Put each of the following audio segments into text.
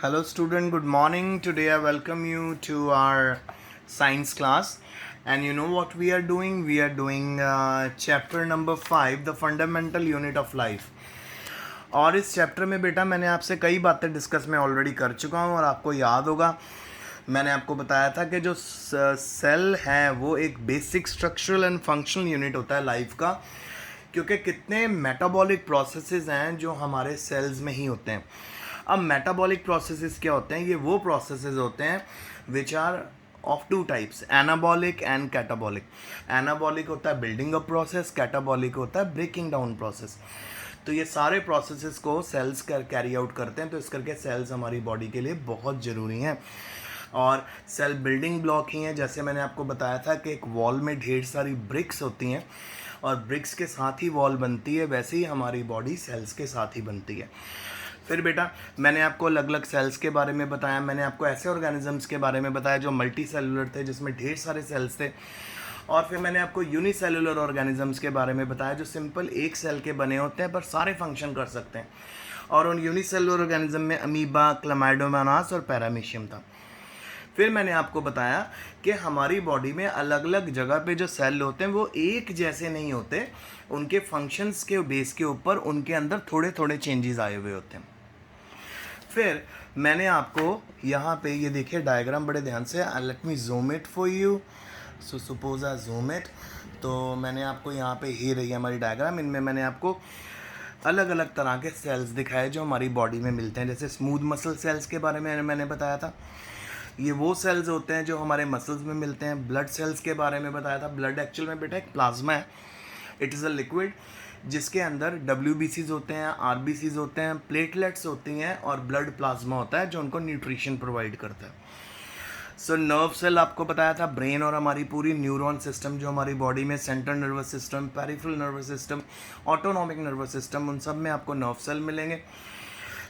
Hello student, good morning. Today I welcome you to our science class. And you know what we are doing? We are doing chapter number 5, the fundamental unit of life. और इस chapter में बेटा मैंने आपसे कई बातें discuss मैं already कर चुका हूँ और आपको याद होगा मैंने आपको बताया था कि जो सेल है वो एक basic structural and functional unit होता है लाइफ का, क्योंकि कितने मेटाबॉलिक प्रोसेसेस हैं जो हमारे सेल्स में ही होते हैं। अब मेटाबॉलिक प्रोसेसेस क्या होते हैं? ये वो प्रोसेसेस होते हैं which are of two types, anabolic and catabolic. Anabolic होता है बिल्डिंग अप प्रोसेस, कैटाबॉलिक होता है ब्रेकिंग डाउन प्रोसेस। तो ये सारे प्रोसेसेस को सेल्स कैरी आउट करते हैं, तो इस करके सेल्स हमारी बॉडी के लिए बहुत ज़रूरी हैं। और सेल बिल्डिंग ब्लॉक ही हैं, जैसे मैंने आपको बताया था कि एक वॉल में ढेर सारी ब्रिक्स होती हैं और ब्रिक्स के साथ ही वॉल बनती है, वैसे ही हमारी बॉडी सेल्स के साथ ही बनती है। फिर बेटा मैंने आपको अलग अलग सेल्स के बारे में बताया, मैंने आपको ऐसे ऑर्गेनिजम्स के बारे में बताया जो मल्टी सेलुलर थे, जिसमें ढेर सारे सेल्स थे। और फिर मैंने आपको यूनिसेलुलर ऑर्गेनिजम्स के बारे में बताया जो सिंपल एक सेल के बने होते हैं पर सारे फंक्शन कर सकते हैं। और उन यूनिसेलुलर ऑर्गेनिज्म में अमीबा, क्लामाइडोमोनास और पैरामीशियम था। फिर मैंने आपको बताया कि हमारी बॉडी में अलग अलग जगह पे जो सेल होते हैं वो एक जैसे नहीं होते, उनके फंक्शंस के बेस के ऊपर उनके अंदर थोड़े थोड़े चेंजेस आए हुए होते हैं। फिर मैंने आपको यहाँ पे ये देखिए डायग्राम बड़े ध्यान से, let me zoom it for you. So suppose I zoom it, तो मैंने आपको यहाँ पे ही रही है हमारी डायग्राम, इनमें मैंने आपको अलग अलग तरह के सेल्स दिखाए जो हमारी बॉडी में मिलते हैं। जैसे स्मूथ मसल सेल्स के बारे में मैंने बताया था, ये वो सेल्स होते हैं जो हमारे मसल्स में मिलते हैं। ब्लड सेल्स के बारे में बताया था, ब्लड एक्चुअल में बेटा एक प्लाज्मा है, इट इज़ अ लिक्विड जिसके अंदर WBCs होते हैं, RBCs होते हैं, प्लेटलेट्स होती हैं और ब्लड प्लाज्मा होता है जो उनको न्यूट्रिशन प्रोवाइड करता है। सो नर्व सेल आपको बताया था, ब्रेन और हमारी पूरी न्यूरॉन सिस्टम जो हमारी बॉडी में, central nervous system, peripheral nervous system, autonomic nervous system, उन सब में आपको नर्व सेल मिलेंगे।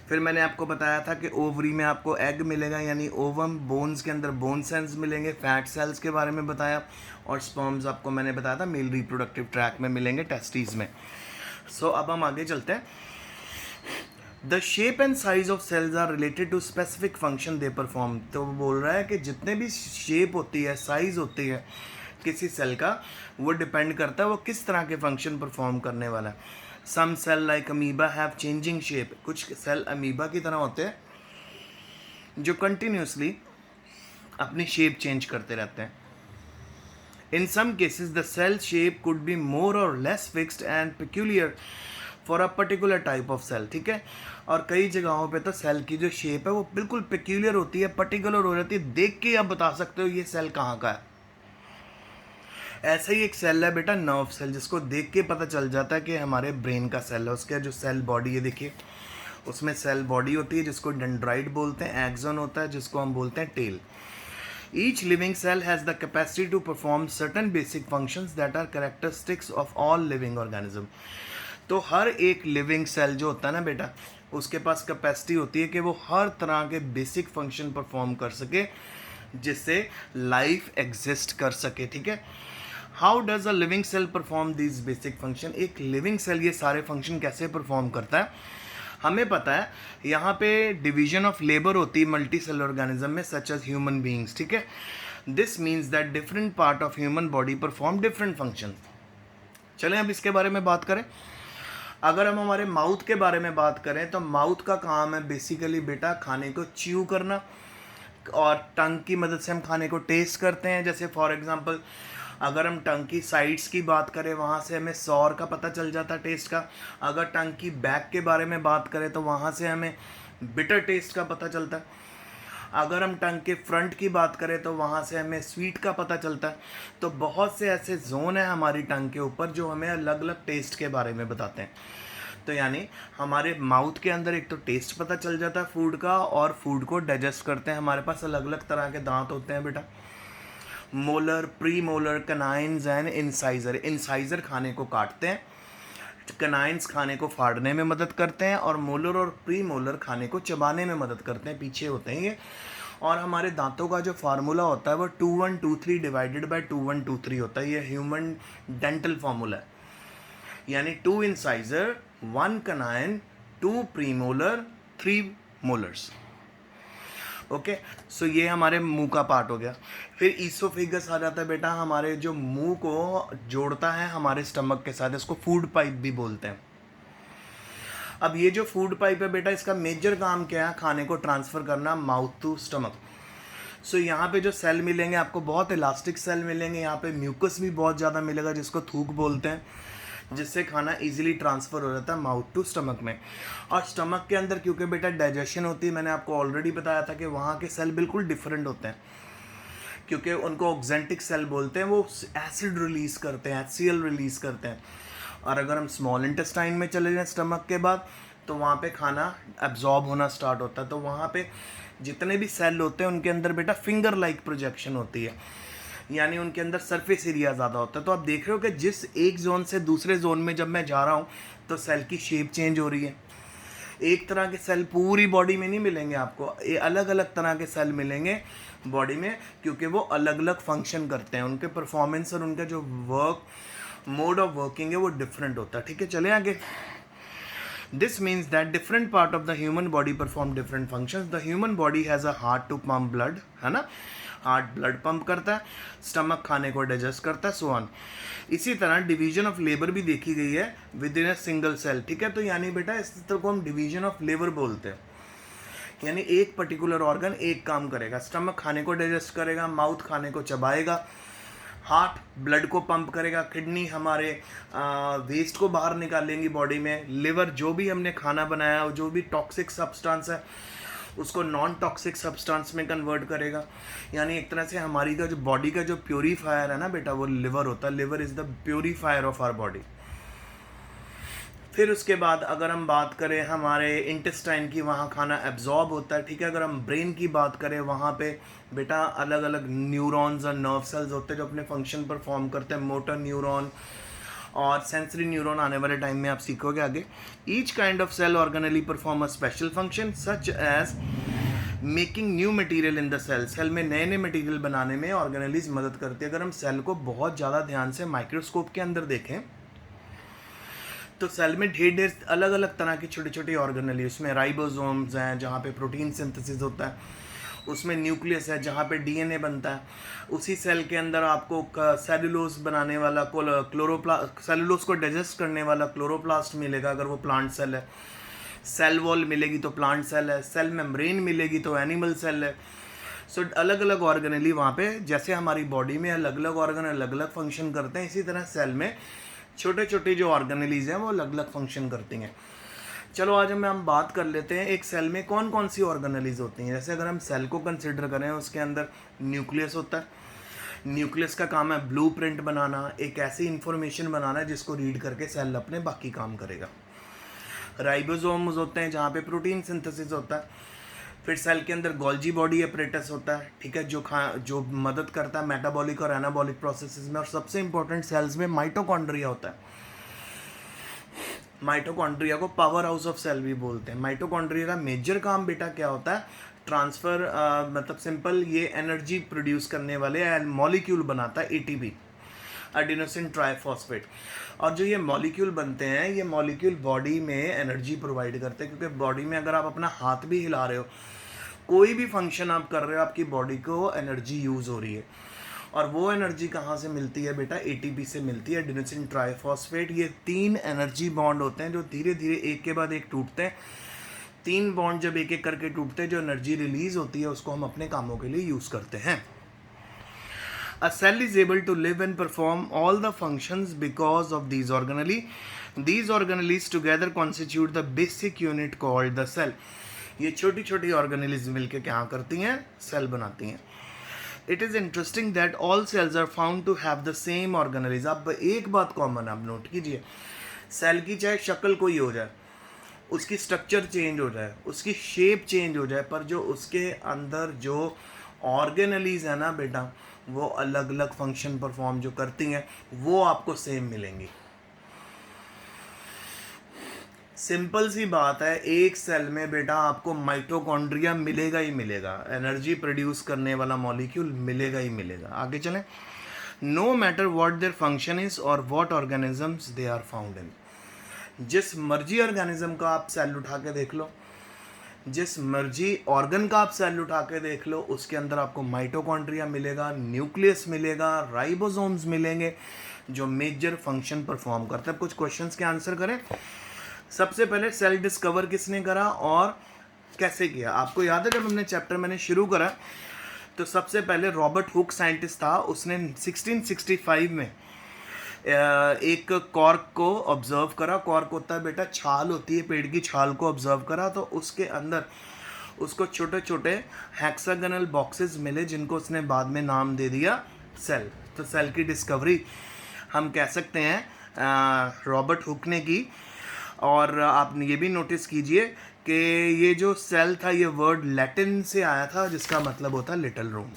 फिर मैंने आपको बताया था कि ओवरी में आपको एग मिलेगा यानी ओवम, बोन्स के अंदर बोन सेल्स मिलेंगे, फैट सेल्स के बारे में बताया, और स्पर्म्स आपको मैंने बताया था मेल रिप्रोडक्टिव ट्रैक में मिलेंगे, टेस्टिस में। सो अब हम आगे चलते हैं। The shape and size of cells are related to specific function they perform. तो वो बोल रहा है कि जितने भी शेप होती है, साइज होती है किसी सेल का, वो डिपेंड करता है वो किस तरह के फंक्शन परफॉर्म करने वाला है। Some cell like amoeba have changing shape, कुछ सेल अमीबा की तरह होते हैं जो कंटिन्यूसली अपनी शेप चेंज करते रहते हैं। In some cases, the cell shape could be more or less fixed and peculiar for a particular type of cell, ठीक है। और कई जगहों पे तो सेल की जो शेप है वो बिल्कुल पेक्यूलियर होती है, पर्टिकुलर हो जाती है, देख के आप बता सकते हो ये सेल कहाँ का है। ऐसा ही एक सेल है बेटा नर्व सेल, जिसको देख के पता चल जाता है कि हमारे ब्रेन का सेल है। उसका जो सेल बॉडी है देखिए, उसमें सेल बॉडी होती है जिसको डेंड्राइट बोलते हैं, एक्सॉन होता है जिसको हम बोलते हैं tell. Each living cell has the capacity to perform certain basic functions that are characteristics of all living organism. तो हर एक लिविंग सेल जो होता है ना बेटा, उसके पास कैपेसिटी होती है कि वो हर तरह के बेसिक फंक्शन परफॉर्म कर सके जिससे लाइफ एग्जिस्ट कर सके, ठीक है। How does a living cell perform these basic function? एक लिविंग सेल ये सारे फंक्शन कैसे परफॉर्म करता है? हमें पता है यहाँ पे डिवीजन ऑफ लेबर होती है मल्टी सेल ऑर्गेनिज्म में, सच एज ह्यूमन बीइंग्स, ठीक है। This means that different part of human body perform different function. चलें अब इसके बारे में बात करें। अगर हम हमारे माउथ के बारे में बात करें तो माउथ का काम है बेसिकली बेटा खाने को च्यू करना, और टंग की मदद से हम खाने को टेस्ट करते हैं। जैसे फॉर एग्जांपल अगर हम टंग की साइड्स की बात करें, वहाँ से हमें सॉर का पता चल जाता है टेस्ट का। अगर टंग की बैक के बारे में बात करें तो वहाँ से हमें बिटर टेस्ट का पता चलता है। अगर हम टंग के फ्रंट की बात करें तो वहाँ से हमें स्वीट का पता चलता है। तो बहुत से ऐसे जोन हैं हमारी टंग के ऊपर जो हमें अलग अलग टेस्ट के बारे में बताते हैं। तो यानी हमारे माउथ के अंदर एक तो टेस्ट पता चल जाता है फूड का, और फूड को डाइजेस्ट करते हैं हमारे पास अलग अलग तरह के दांत होते हैं बेटा, molar, premolar, canines and incisor. Incisor खाने को काटते हैं, कनाइन्स खाने को फाड़ने में मदद करते हैं, और मोलर और प्री मोलर खाने को चबाने में मदद करते हैं, पीछे होते हैं ये। और हमारे दांतों का जो फार्मूला होता है वो 2123 डिवाइडेड बाय 2123 होता है, ये ह्यूमन डेंटल फार्मूला है। यानी 2 incisor, 1 canine, 2 premolar, 3 molars. Okay, so ये हमारे मुंह का पार्ट हो गया। फिर ईसोफेगस आ जाता है बेटा, हमारे जो मुंह को जोड़ता है हमारे स्टमक के साथ, इसको फूड पाइप भी बोलते हैं। अब ये जो फूड पाइप है बेटा, इसका मेजर काम क्या है? खाने को ट्रांसफ़र करना माउथ टू स्टमक। सो यहाँ पे जो सेल मिलेंगे आपको, बहुत इलास्टिक सेल मिलेंगे, यहाँ पे म्यूकस भी बहुत ज़्यादा मिलेगा जिसको थूक बोलते हैं, जिससे खाना इजीली ट्रांसफ़र हो जाता है माउथ टू स्टमक में। और स्टमक के अंदर क्योंकि बेटा डाइजेशन होती है, मैंने आपको ऑलरेडी बताया था कि वहाँ के सेल बिल्कुल डिफरेंट होते हैं, क्योंकि उनको ऑक्जेंटिक सेल बोलते हैं, वो एसिड रिलीज़ करते हैं, HCl रिलीज़ करते हैं। और अगर हम स्मॉल इंटेस्टाइन में चले जाएं स्टमक के बाद, तो वहाँ पे खाना एब्जॉर्ब होना स्टार्ट होता है। तो वहाँ पे जितने भी सेल होते हैं उनके अंदर बेटा फिंगर लाइक प्रोजेक्शन होती है, यानी उनके अंदर सरफेस एरिया ज़्यादा होता है। तो आप देख रहे हो कि जिस एक जोन से दूसरे जोन में जब मैं जा रहा हूँ तो सेल की शेप चेंज हो रही है। एक तरह के सेल पूरी बॉडी में नहीं मिलेंगे आपको, ये अलग अलग तरह के सेल मिलेंगे बॉडी में, क्योंकि वो अलग अलग फंक्शन करते हैं, उनके परफॉर्मेंस और उनका जो वर्क मोड ऑफ वर्किंग है वो डिफरेंट होता है। ठीक है, चले आगे। This means that different part of the human body perform different functions. The human body has a heart to pump blood, है ना, हार्ट ब्लड पंप करता है, स्टमक खाने को डाइजेस्ट करता है, सो ऑन। इसी तरह डिवीजन ऑफ लेबर भी देखी गई है within a single cell. ठीक है, तो यानी बेटा इस तरह को हम डिवीजन ऑफ लेबर बोलते हैं, यानी एक पर्टिकुलर ऑर्गन एक काम करेगा। स्टमक खाने को डाइजेस्ट करेगा, माउथ खाने को चबाएगा, हार्ट ब्लड को पंप करेगा, किडनी हमारे वेस्ट को बाहर निकालेंगी बॉडी में, लिवर जो भी हमने खाना बनाया जो भी टॉक्सिक सब्सटेंस है उसको नॉन टॉक्सिक सब्सटेंस में कन्वर्ट करेगा। यानी एक तरह से हमारी का जो बॉडी का जो प्योरीफायर है ना बेटा, वो लिवर होता है। Liver is the purifier of our body. फिर उसके बाद अगर हम बात करें हमारे इंटेस्टाइन की, वहाँ खाना एब्जॉर्ब होता है। ठीक है, अगर हम ब्रेन की बात करें, वहाँ पे बेटा अलग अलग न्यूरॉन्स और नर्व सेल्स होते हैं जो अपने फंक्शन परफॉर्म करते हैं, मोटर न्यूरॉन और सेंसरी न्यूरॉन आने वाले टाइम में आप सीखोगे आगे। Each kind of cell originally perform a special function such as making new material in the cell. Cell में नए नए मटेरियल बनाने में ऑर्गेनलीज मदद करती है। अगर हम सेल को बहुत ज़्यादा ध्यान से माइक्रोस्कोप के अंदर देखें तो सेल में ढेर अलग अलग तरह की छोटी छोटी ऑर्गेनली, उसमें राइबोसोम्स हैं जहाँ पे प्रोटीन सिंथेसिस होता है, उसमें न्यूक्लियस है जहाँ पे DNA बनता है, उसी सेल के अंदर आपको सेलुलोज बनाने वाला सेलुलोज को डाइजेस्ट करने वाला क्लोरोप्लास्ट मिलेगा अगर वो प्लांट सेल है, सेल वॉल मिलेगी तो प्लांट सेल है, सेल मेम्ब्रेन मिलेगी तो एनिमल सेल है। सो अलग अलग ऑर्गेनली वहाँ पे, जैसे हमारी बॉडी में अलग अलग ऑर्गन अलग अलग फंक्शन करते हैं, इसी तरह सेल में छोटे छोटे जो ऑर्गेनलीज हैं वो अलग अलग फंक्शन करती हैं। चलो आज हम बात कर लेते हैं एक सेल में कौन कौन सी ऑर्गेनलीज होती हैं। जैसे अगर हम सेल को कंसिडर करें, उसके अंदर न्यूक्लियस होता है। न्यूक्लियस का काम है ब्लूप्रिंट बनाना, एक ऐसी इंफॉर्मेशन बनाना जिसको रीड करके सेल अपने बाकी काम करेगा। राइबोसोम्स होते हैं जहाँ पे प्रोटीन सिंथेसिस होता है। फिर सेल के अंदर गोल्जी बॉडी अपरेटस होता है, ठीक है, जो मदद करता है मेटाबॉलिक और एनाबॉलिक प्रोसेसेस में। और सबसे इंपॉर्टेंट सेल्स में माइटोकॉन्ड्रिया होता है। माइटोकॉन्ड्रिया को पावर हाउस ऑफ सेल भी बोलते हैं। माइटोकॉन्ड्रिया का मेजर काम बेटा क्या होता है? ट्रांसफ़र, मतलब सिंपल, ये एनर्जी प्रोड्यूस करने वाले मॉलिक्यूल बनाता है, ATP, एडिनोसिन ट्राइफॉस्फेट। और जो ये मॉलिक्यूल बनते हैं, ये मॉलिक्यूल बॉडी में एनर्जी प्रोवाइड करते हैं, क्योंकि बॉडी में अगर आप अपना हाथ भी हिला रहे हो, कोई भी फंक्शन आप कर रहे हो, आपकी बॉडी को एनर्जी यूज़ हो रही है। और वो एनर्जी कहाँ से मिलती है बेटा? ATP से मिलती है, एडिनोसिन ट्राइफॉस्फेट। ये 3 एनर्जी बॉन्ड होते हैं जो धीरे धीरे एक के बाद एक टूटते हैं। 3 बॉन्ड जब एक एक करके टूटते हैं, जो एनर्जी रिलीज होती है उसको हम अपने कामों के लिए यूज़ करते हैं। A cell is able to live and perform all the functions because of these organelles. These organelles together constitute the basic unit called the cell. ये छोटी छोटी ऑर्गेनलीज मिलकर क्या करती हैं? सेल बनाती हैं। It is interesting that all cells are found to have the same organelles. अब एक बात कॉमन आप नोट कीजिए, सेल की चाहे शक्ल कोई हो जाए, उसकी स्ट्रक्चर चेंज हो जाए, उसकी शेप चेंज हो जाए, पर जो उसके अंदर जो ऑर्गेनलीज है ना बेटा, वो अलग अलग फंक्शन परफॉर्म जो करती हैं वो आपको सेम मिलेंगी। सिंपल सी बात है, एक सेल में बेटा आपको माइटोकॉन्ड्रिया मिलेगा ही मिलेगा, एनर्जी प्रोड्यूस करने वाला मॉलिक्यूल मिलेगा ही मिलेगा। आगे चलें। No matter what their function is और what organisms they are found in. जिस मर्जी ऑर्गेनिज्म का आप सेल उठा के देख लो, जिस मर्जी ऑर्गन का आप सेल उठा के देख लो, उसके अंदर आपको माइटोकॉन्ड्रिया मिलेगा, न्यूक्लियस मिलेगा, राइबोसोम्स मिलेंगे जो मेजर फंक्शन परफॉर्म करते हैं। कुछ क्वेश्चंस के आंसर करें। सबसे पहले सेल डिस्कवर किसने करा और कैसे किया? आपको याद है जब हमने चैप्टर मैंने शुरू करा तो सबसे पहले रॉबर्ट हुक साइंटिस्ट था, उसने 1665 में एक कॉर्क को ऑब्जर्व करा। कॉर्क होता है बेटा, छाल होती है, पेड़ की छाल को ऑब्जर्व करा तो उसके अंदर उसको छोटे छोटे हेक्सागोनल बॉक्सेस मिले जिनको उसने बाद में नाम दे दिया सेल। तो सेल की डिस्कवरी हम कह सकते हैं रॉबर्ट हुक ने की। और आप ये भी नोटिस कीजिए कि ये जो सेल था ये वर्ड लैटिन से आया था जिसका मतलब होता है little room.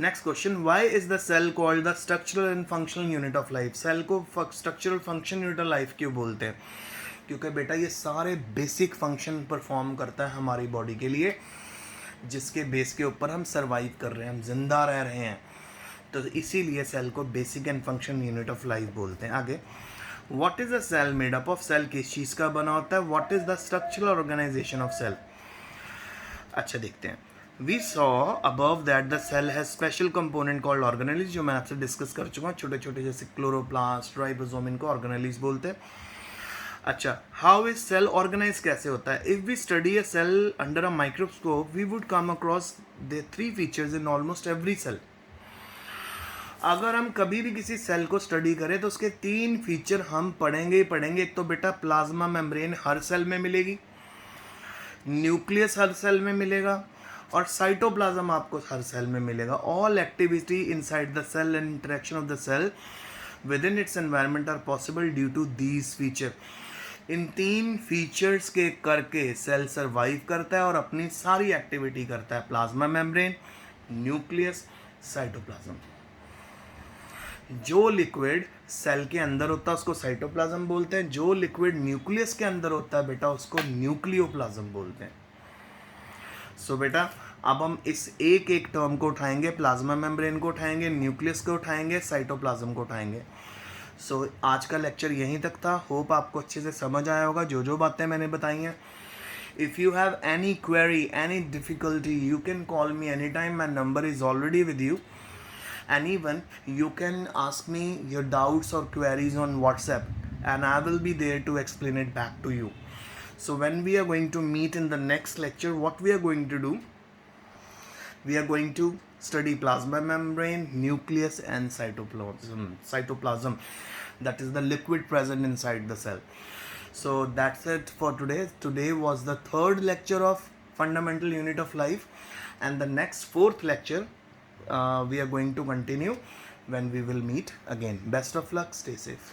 Next question, why is the cell called the structural and functional unit of life? Cell को structural function unit of life क्यों बोलते हैं? क्योंकि बेटा ये सारे बेसिक फंक्शन परफॉर्म करता है हमारी बॉडी के लिए, जिसके बेस के ऊपर हम सर्वाइव कर रहे हैं, हम जिंदा रह रहे हैं। तो इसीलिए सेल को basic and function unit of life बोलते हैं। आगे, what is a cell made up of? Cell किस चीज़ का बना होता है? What is the structural organisation of cell? अच्छा देखते हैं। We saw above that the cell has special component called organelles, जो मैं आपसे डिस्कस कर चुका हूँ। छोटे छोटे जैसे क्लोरोप्लास्ट, राइबोसोम, इनको ऑर्गेनेलीज बोलते हैं। अच्छा, हाउ इज सेल ऑर्गेनाइज कैसे होता है? If we study a cell under a microscope we would come across the 3 features in almost every cell. अगर हम कभी भी किसी सेल को स्टडी करें तो उसके 3 फीचर हम पढ़ेंगे ही पढ़ेंगे। एक तो बेटा प्लाज्मा मेम्ब्रेन हर सेल में मिलेगी, न्यूक्लियस हर सेल में मिलेगा, और साइटोप्लाज्म आपको हर सेल में मिलेगा। All activity inside the cell and interaction of the cell within its environment are possible due to these feature. इन 3 फीचर्स के करके सेल सर्वाइव करता है और अपनी सारी एक्टिविटी करता है। Plasma membrane, nucleus, cytoplasm. जो लिक्विड सेल के अंदर होता है उसको साइटोप्लाज्म बोलते हैं, जो लिक्विड न्यूक्लियस के अंदर होता है बेटा उसको न्यूक्लियोप्लाज्म बोलते हैं। सो बेटा अब हम इस एक एक टर्म को उठाएंगे, प्लाज्मा मेम्ब्रेन को उठाएंगे, न्यूक्लियस को उठाएंगे, साइटोप्लाज्म को उठाएंगे। सो आज का लेक्चर यहीं तक था। होप आपको अच्छे से समझ आया होगा जो जो बातें मैंने बताई हैं। If you have any query, any difficulty, you can call me any time. My number is already with you, and even you can ask me your doubts or queries on WhatsApp and I will be there to explain it back to you. So when we are going to meet in the next lecture, what we are going to do, we are going to study plasma membrane, nucleus and cytoplasm, that is the liquid present inside the cell. So that's it for today. Today was the 3rd lecture of fundamental unit of life, and the next 4th lecture we are going to continue when we will meet again. Best of luck, stay safe.